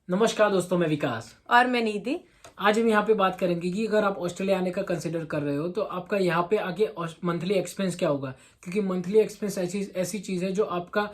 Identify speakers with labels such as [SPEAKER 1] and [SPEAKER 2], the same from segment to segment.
[SPEAKER 1] नमस्कार दोस्तों, मैं विकास
[SPEAKER 2] और मैं निधि।
[SPEAKER 1] आज हम यहाँ पे बात करेंगे कि अगर आप ऑस्ट्रेलिया आने का कंसिडर कर रहे हो तो आपका यहाँ पे आगे मंथली एक्सपेंस क्या होगा। क्योंकि मंथली एक्सपेंस ऐसी ऐसी चीज है जो आपका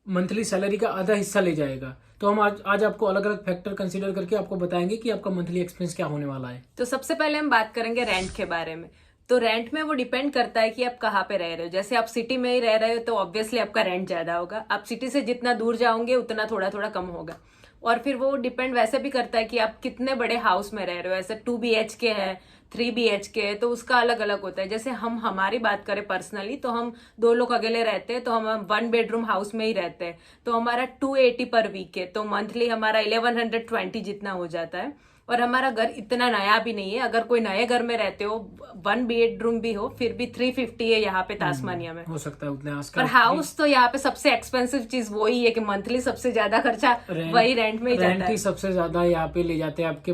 [SPEAKER 1] मंथली सैलरी का आधा हिस्सा ले जाएगा। तो हम आज आपको अलग अलग फैक्टर कंसिडर करके आपको बताएंगे कि आपका मंथली एक्सपेंस क्या होने वाला है।
[SPEAKER 2] तो सबसे पहले हम बात करेंगे रेंट के बारे में। तो रेंट में वो डिपेंड करता है कि आप कहाँ पे रह रहे हो। जैसे आप सिटी में ही रह रहे हो तो ऑब्वियसली आपका रेंट ज्यादा होगा। आप सिटी से जितना दूर जाओगे उतना थोड़ा थोड़ा कम होगा। और फिर वो डिपेंड वैसे भी करता है कि आप कितने बड़े हाउस में रह रहे हो। ऐसे 2 BHK है, 3 BHK है, तो उसका अलग अलग होता है। जैसे हम हमारी बात करें पर्सनली तो हम 2 लोग अकेले रहते हैं, तो हम 1 बेडरूम हाउस में ही रहते हैं। तो हमारा 280 पर वीक है, तो मंथली हमारा 1120 जितना हो जाता है। और हमारा घर इतना नया भी नहीं है। अगर कोई नए घर में रहते हो, 1 बेडरूम भी हो, फिर भी 350 है यहाँ पे तास्मानिया में।
[SPEAKER 1] हो सकता है उतने
[SPEAKER 2] पर
[SPEAKER 1] आसपास।
[SPEAKER 2] हाउस तो यहाँ पे सबसे एक्सपेंसिव चीज वही है कि मंथली सबसे ज्यादा खर्चा वही रेंट में ही जाता
[SPEAKER 1] रेंट
[SPEAKER 2] है।
[SPEAKER 1] ही सबसे ज्यादा यहाँ पे ले जाते हैं आपके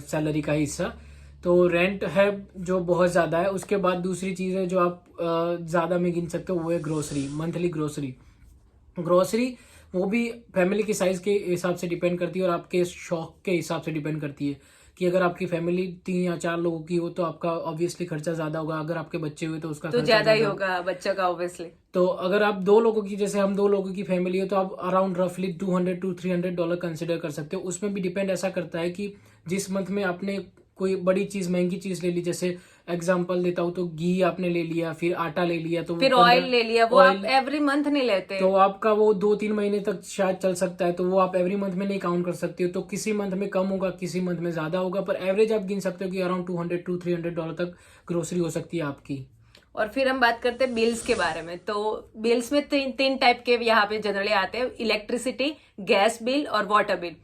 [SPEAKER 1] सैलरी का हिस्सा। तो रेंट है जो बहुत ज्यादा है। उसके बाद दूसरी चीज है जो आप ज्यादा में गिन सकते हो, वो है ग्रोसरी। मंथली ग्रोसरी वो भी फैमिली के साइज के हिसाब से डिपेंड करती है और आपके शौक के हिसाब से डिपेंड करती है। कि अगर आपकी फैमिली 3 या 4 लोगों की हो तो आपका ऑब्वियसली खर्चा ज्यादा होगा। अगर आपके बच्चे हुए तो उसका
[SPEAKER 2] तो
[SPEAKER 1] खर्चा
[SPEAKER 2] ज्यादा ही होगा बच्चों का ऑब्वियसली।
[SPEAKER 1] तो अगर आप 2 लोगों की, जैसे हम 2 लोगों की फैमिली है, तो आप अराउंड रफली $200 to $300 कंसिडर कर सकते हो। उसमें भी डिपेंड ऐसा करता है कि जिस मंथ में आपने कोई बड़ी चीज, महंगी चीज ले ली, जैसे एग्जांपल देता हूँ तो घी आपने ले लिया, फिर आटा ले लिया, तो
[SPEAKER 2] फिर ऑयल ले लिया, वो आप एवरी मंथ नहीं लेते।
[SPEAKER 1] तो आपका वो 2-3 महीने तक शायद चल सकता है। तो वो आप एवरी मंथ में नहीं काउंट कर सकते हो। तो किसी मंथ में कम होगा, किसी मंथ में ज्यादा होगा, पर एवरेज आप गिन सकते हो कि अराउंड $200 to $300 तक ग्रोसरी हो सकती है आपकी।
[SPEAKER 2] और फिर हम बात करते हैं बिल्स के बारे में। तो बिल्स में तीन टाइप के यहाँ पे जनरली आते हैं: इलेक्ट्रिसिटी, गैस बिल और वाटर बिल।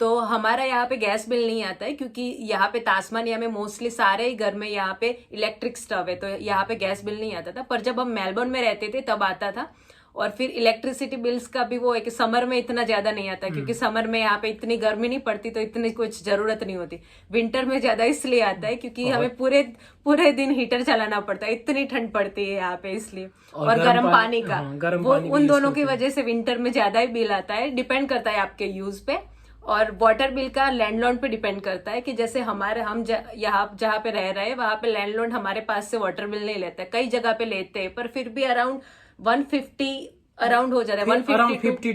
[SPEAKER 2] तो हमारा यहाँ पे गैस बिल नहीं आता है क्योंकि यहाँ पे तास्मानिया में मोस्टली सारे ही घर में यहाँ पे इलेक्ट्रिक स्टव है, तो यहाँ पे गैस बिल नहीं आता था। पर जब हम मेलबर्न में रहते थे तब आता था। और फिर इलेक्ट्रिसिटी बिल्स का भी वो है कि समर में इतना ज्यादा नहीं आता क्योंकि समर में यहाँ पे इतनी गर्मी नहीं पड़ती, तो इतनी कुछ जरूरत नहीं होती। विंटर में ज्यादा इसलिए आता है क्योंकि हमें पूरे पूरे दिन हीटर चलाना पड़ता है, इतनी ठंड पड़ती है यहाँ पे इसलिए। और गर्म पानी का वो उन दोनों की वजह से विंटर में ज्यादा ही बिल आता है। डिपेंड करता है आपके यूज पे। और वाटर बिल का लैंडलॉर्ड पे डिपेंड करता है कि जैसे हम यहाँ जहाँ पे रह रहे हैं वहां पे लैंडलॉर्ड हमारे पास से वाटर बिल नहीं लेता है। कई जगह पे लेते हैं, पर फिर भी अराउंड 150 अराउंड हो जाता है।
[SPEAKER 1] अराउंड $50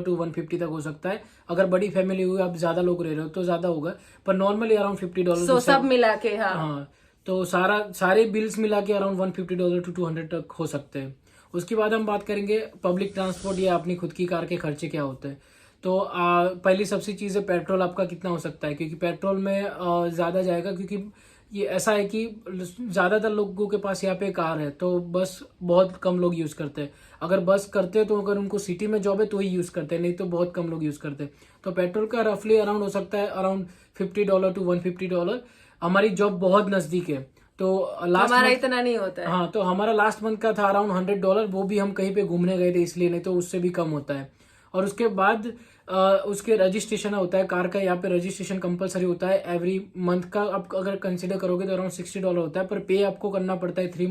[SPEAKER 1] to $150 तक हो सकता है। अगर बड़ी फैमिली हुई, आप ज्यादा लोग रह रहे हो तो ज्यादा होगा, पर नॉर्मली अराउंड $50।
[SPEAKER 2] तो सब मिला के हाँ,
[SPEAKER 1] तो सारे बिल्स मिला के अराउंड $150 to $200 तक हो सकते हैं। उसके बाद हम बात करेंगे पब्लिक ट्रांसपोर्ट या अपनी खुद की कार के खर्चे क्या होते हैं। तो पहली सबसे चीज है पेट्रोल आपका कितना हो सकता है। क्योंकि पेट्रोल में ज्यादा जाएगा, क्योंकि ये ऐसा है कि ज्यादातर लोगों के पास यहाँ पे कार है, तो बस बहुत कम लोग यूज करते हैं। अगर बस करते हैं तो अगर उनको सिटी में जॉब है तो ही यूज करते हैं, नहीं तो बहुत कम लोग यूज करते हैं। तो पेट्रोल का रफली अराउंड हो सकता है अराउंड $50 to $150। हमारी जॉब बहुत नजदीक है, तो लास्ट
[SPEAKER 2] हमारा इतना नहीं होता है।
[SPEAKER 1] हाँ, तो हमारा लास्ट मंथ का था अराउंड $100। वो भी हम कहीं पे घूमने गए थे इसलिए, नहीं तो उससे भी कम होता है। और उसके बाद उसके रजिस्ट्रेशन होता है कार का। यहाँ पे रजिस्ट्रेशन कंपलसरी होता है एवरी मंथ का। आप अगर कंसिडर करोगे तो अराउंड $60 होता है, पर पे आपको करना पड़ता है 3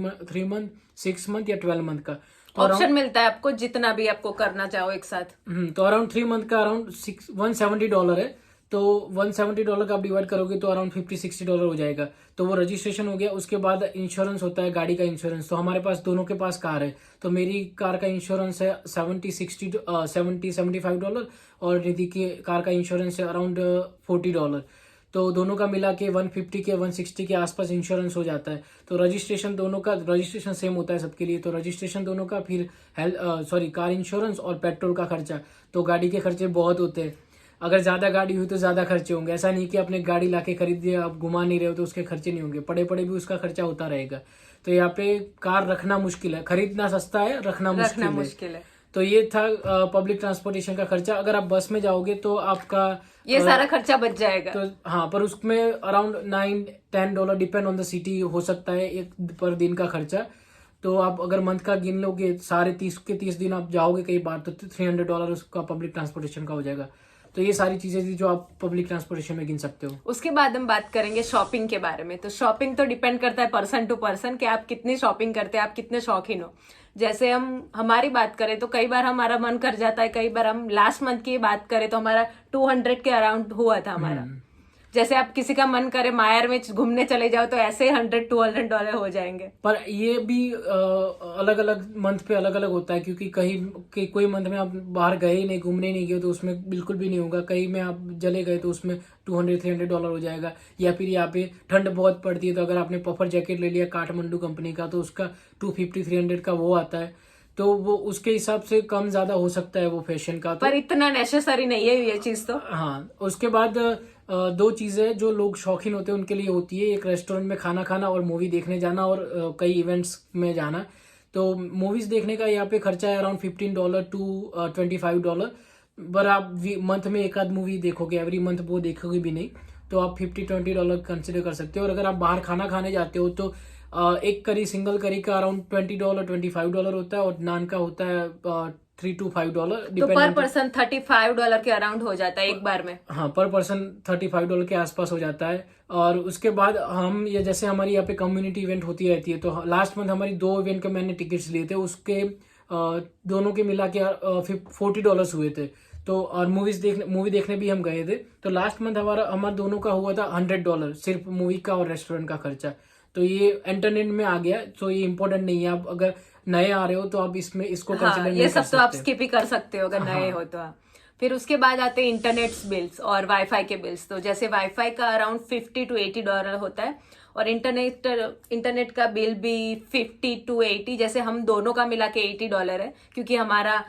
[SPEAKER 1] मंथ, 6 मंथ या 12 मंथ का। तो
[SPEAKER 2] ऑप्शन मिलता है आपको जितना भी आपको करना चाहो एक साथ।
[SPEAKER 1] तो अराउंड 3 मंथ का अराउंड $170 है। तो $170 का आप डिवाइड करोगे तो अराउंड $50-60 हो जाएगा। तो वो रजिस्ट्रेशन हो गया। उसके बाद इंश्योरेंस होता है, गाड़ी का इंश्योरेंस। तो हमारे पास दोनों के पास कार है, तो मेरी कार का इंश्योरेंस है $75 और निधि की कार का इंश्योरेंस है अराउंड $40। तो दोनों का मिला के 150 के 160 के आसपास इंश्योरेंस हो जाता है। तो रजिस्ट्रेशन दोनों का रजिस्ट्रेशन सेम होता है सबके लिए। तो रजिस्ट्रेशन दोनों का, फिर कार इंश्योरेंस और पेट्रोल का खर्चा। तो गाड़ी के खर्चे बहुत होते हैं। अगर ज्यादा गाड़ी हुई तो ज्यादा खर्चे होंगे। ऐसा नहीं कि आपने गाड़ी लाके खरीद दिया, आप घुमा नहीं रहे हो तो उसके खर्चे नहीं होंगे। पड़े भी उसका खर्चा होता रहेगा। तो यहाँ पे कार रखना मुश्किल है, खरीदना सस्ता है, रखना मुश्किल है। तो ये था पब्लिक ट्रांसपोर्टेशन का खर्चा। अगर आप बस में जाओगे तो आपका
[SPEAKER 2] ये सारा खर्चा बच जाएगा।
[SPEAKER 1] तो हाँ, पर उसमें around $9-10 depend on the city हो सकता है एक पर दिन का खर्चा। तो आप अगर मंथ का गिन लोगे, सारे 30 दिन आप जाओगे कई बार, तो $300 उसका पब्लिक ट्रांसपोर्टेशन का हो जाएगा। तो ये सारी चीजें थी जो आप पब्लिक ट्रांसपोर्टेशन में गिन सकते हो।
[SPEAKER 2] उसके बाद हम बात करेंगे शॉपिंग के बारे में। तो शॉपिंग तो डिपेंड करता है पर्सन टू पर्सन कि आप कितनी शॉपिंग करते हैं, आप कितने शौकीन हो। जैसे हम हमारी बात करें तो कई बार हमारा मन कर जाता है, कई बार हम लास्ट मंथ की बात करें तो हमारा 200 के अराउंड हुआ था हमारा। जैसे आप किसी का मन करे मायर में घूमने चले जाओ तो ऐसे 100-200 डॉलर हो जाएंगे।
[SPEAKER 1] पर ये भी अलग अलग मंथ पे अलग अलग होता है, क्योंकि कोई मंथ में आप बाहर गए ही नहीं, घूमने नहीं गए तो उसमें बिल्कुल भी नहीं होगा। कहीं में आप चले गए तो उसमें $200-300 हो जाएगा। या फिर यहाँ पे ठंड बहुत पड़ती है तो अगर आपने पफर जैकेट ले लिया काठमांडू कंपनी का तो उसका 250-300 का वो आता है, तो वो उसके हिसाब से कम ज्यादा हो सकता है वो फैशन का।
[SPEAKER 2] पर इतना नेसेसरी नहीं है ये चीज तो।
[SPEAKER 1] हाँ, उसके बाद दो चीजें जो लोग शौकीन होते हैं उनके लिए होती है, एक रेस्टोरेंट में खाना खाना और मूवी देखने जाना और कई इवेंट्स में जाना। तो मूवीज देखने का यहाँ पे खर्चा है अराउंड $15 to $25। पर आप मंथ में एक आध मूवी देखोगे, एवरी मंथ वो देखोगे भी नहीं, तो आप $50-20 कंसिडर कर सकते हो। और अगर आप बाहर खाना खाने जाते हो तो एक करी, सिंगल करी का अराउंड $20-25 होता है और नान का होता है $3 to $5।
[SPEAKER 2] तो पर पर्सन $35 के अराउंड हो जाता है एक बार में।
[SPEAKER 1] हाँ, पर पर्सन $35 के आसपास हो जाता है। और उसके बाद हम ये जैसे हमारी यहाँ पे कम्युनिटी इवेंट होती रहती है, तो लास्ट मंथ हमारी 2 इवेंट के मैंने टिकट्स लिए थे, उसके दोनों के मिला के $40 हुए थे। तो और मूवी देखने भी हम गए थे, तो लास्ट मंथ हमारा दोनों का हुआ था $100 सिर्फ मूवी का और रेस्टोरेंट का खर्चा। तो ये इंटरनेट में आ गया, तो ये इम्पोर्टेंट नहीं है। आप अगर नए आ रहे हो तो आप इसको
[SPEAKER 2] हाँ,
[SPEAKER 1] कंसिडर
[SPEAKER 2] ये सब तो आप स्किप ही कर सकते हो अगर नए हो तो आप। फिर उसके बाद आते हैं इंटरनेट बिल्स और वाईफाई के बिल्स। तो जैसे वाईफाई का अराउंड $50 to $80 होता है और इंटरनेट का बिल भी $50 to $80, जैसे हम दोनों का मिला के $80 है क्योंकि हमारा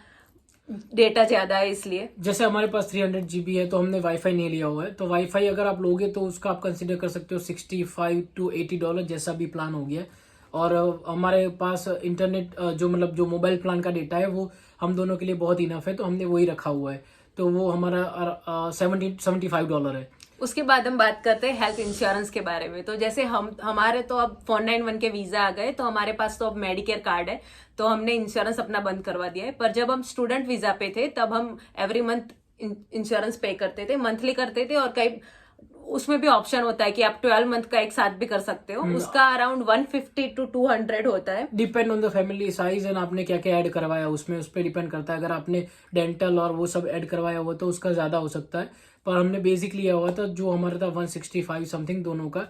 [SPEAKER 2] डेटा ज्यादा है इसलिए।
[SPEAKER 1] जैसे हमारे पास 300 GB है तो हमने वाईफाई नहीं लिया हुआ है, तो वाईफाई अगर आप लोगे तो उसका आप कंसिडर कर सकते हो $65 to $80 जैसा भी प्लान हो गया। और हमारे पास इंटरनेट जो मोबाइल प्लान का डेटा है वो हम दोनों के लिए बहुत इनफ है, तो हमने वही रखा हुआ है, तो वो हमारा $75 है।
[SPEAKER 2] उसके बाद हम बात करते हैं हेल्थ इंश्योरेंस के बारे में। तो जैसे हमारे तो अब 491 के वीजा आ गए, तो हमारे पास तो अब मेडिकेयर कार्ड है, तो हमने इंश्योरेंस अपना बंद करवा दिया है। पर जब हम स्टूडेंट वीजा पे थे तब हम एवरी मंथ इंश्योरेंस पे करते थे, मंथली करते थे। और कई उसमें भी ऑप्शन होता है कि आप 12 मंथ का एक साथ भी कर सकते हो। उसका अराउंड 150 to 200 होता है,
[SPEAKER 1] depend on the family size and आपने क्या क्या ऐड करवाया उसमें, उस पर डिपेंड करता है। अगर आपने डेंटल और वो सब ऐड करवाया हुआ तो उसका ज्यादा हो सकता है, पर हमने बेसिक लिया हुआ था जो हमारा था 165 समथिंग दोनों का।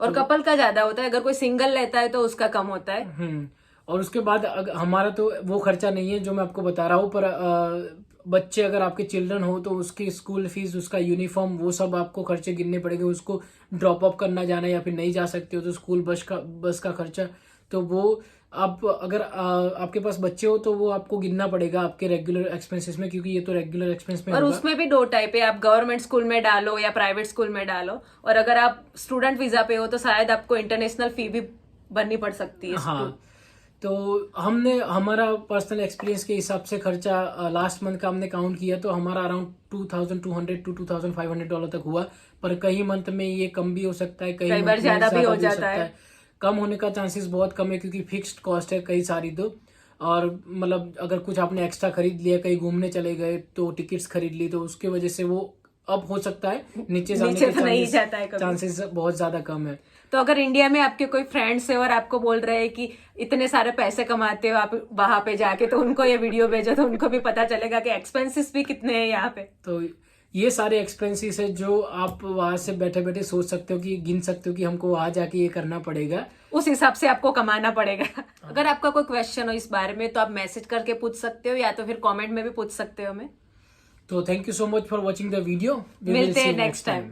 [SPEAKER 2] और कपल का ज्यादा होता है, अगर कोई सिंगल लेता है तो उसका कम होता है।
[SPEAKER 1] और उसके बाद हमारा तो वो खर्चा नहीं है जो मैं आपको बता रहा हूँ, पर बच्चे अगर आपके चिल्ड्रन हो तो उसकी स्कूल फीस, उसका यूनिफॉर्म, वो सब आपको खर्चे गिनने पड़ेंगे। उसको ड्रॉप अप करना जाना या फिर नहीं जा सकते हो तो स्कूल बस का खर्चा, तो वो आप अगर आपके पास बच्चे हो तो वो आपको गिनना पड़ेगा आपके रेगुलर एक्सपेंसेस में, क्योंकि ये तो रेगुलर एक्सपेंस में
[SPEAKER 2] और
[SPEAKER 1] होगा।
[SPEAKER 2] उसमें भी 2 टाइप है, आप गवर्नमेंट स्कूल में डालो या प्राइवेट स्कूल में डालो। और अगर आप स्टूडेंट वीजा पे हो तो शायद आपको इंटरनेशनल फी भी भरनी पड़ सकती है।
[SPEAKER 1] हाँ, तो हमने हमारा पर्सनल एक्सपीरियंस के हिसाब से खर्चा लास्ट मंथ का हमने काउंट किया तो हमारा अराउंड $2,200 to $2,500 तक हुआ। पर कई मंथ में ये कम भी हो सकता है, कई
[SPEAKER 2] बार ज्यादा भी हो जाता है।
[SPEAKER 1] कम होने का चांसेस बहुत कम है क्योंकि फिक्स्ड कॉस्ट है कई सारी तो। और मतलब अगर कुछ आपने एक्स्ट्रा खरीद लिया, कहीं घूमने चले गए तो टिकट्स खरीद ली, तो उसके वजह से वो अब हो सकता है नीचे जाने के चांसेस बहुत ज्यादा कम है।
[SPEAKER 2] तो अगर इंडिया में आपके कोई फ्रेंड्स है और आपको बोल रहे हैं कि इतने सारे पैसे कमाते हो आप वहां पे जाके, तो उनको ये वीडियो भेजो तो उनको भी पता चलेगा कि एक्सपेंसेस भी कितने हैं यहाँ पे।
[SPEAKER 1] तो ये सारे एक्सपेंसेस है जो आप वहां से बैठे बैठे सोच सकते हो कि गिन सकते हो कि हमको वहां जाके ये करना पड़ेगा,
[SPEAKER 2] उस हिसाब से आपको कमाना पड़ेगा। अगर आपका कोई क्वेश्चन हो इस बारे में तो आप मैसेज करके पूछ सकते हो या तो फिर कमेंट में भी पूछ सकते हो हमें।
[SPEAKER 1] तो thank you so much for watching the video.
[SPEAKER 2] मिलते हैं नेक्स्ट टाइम।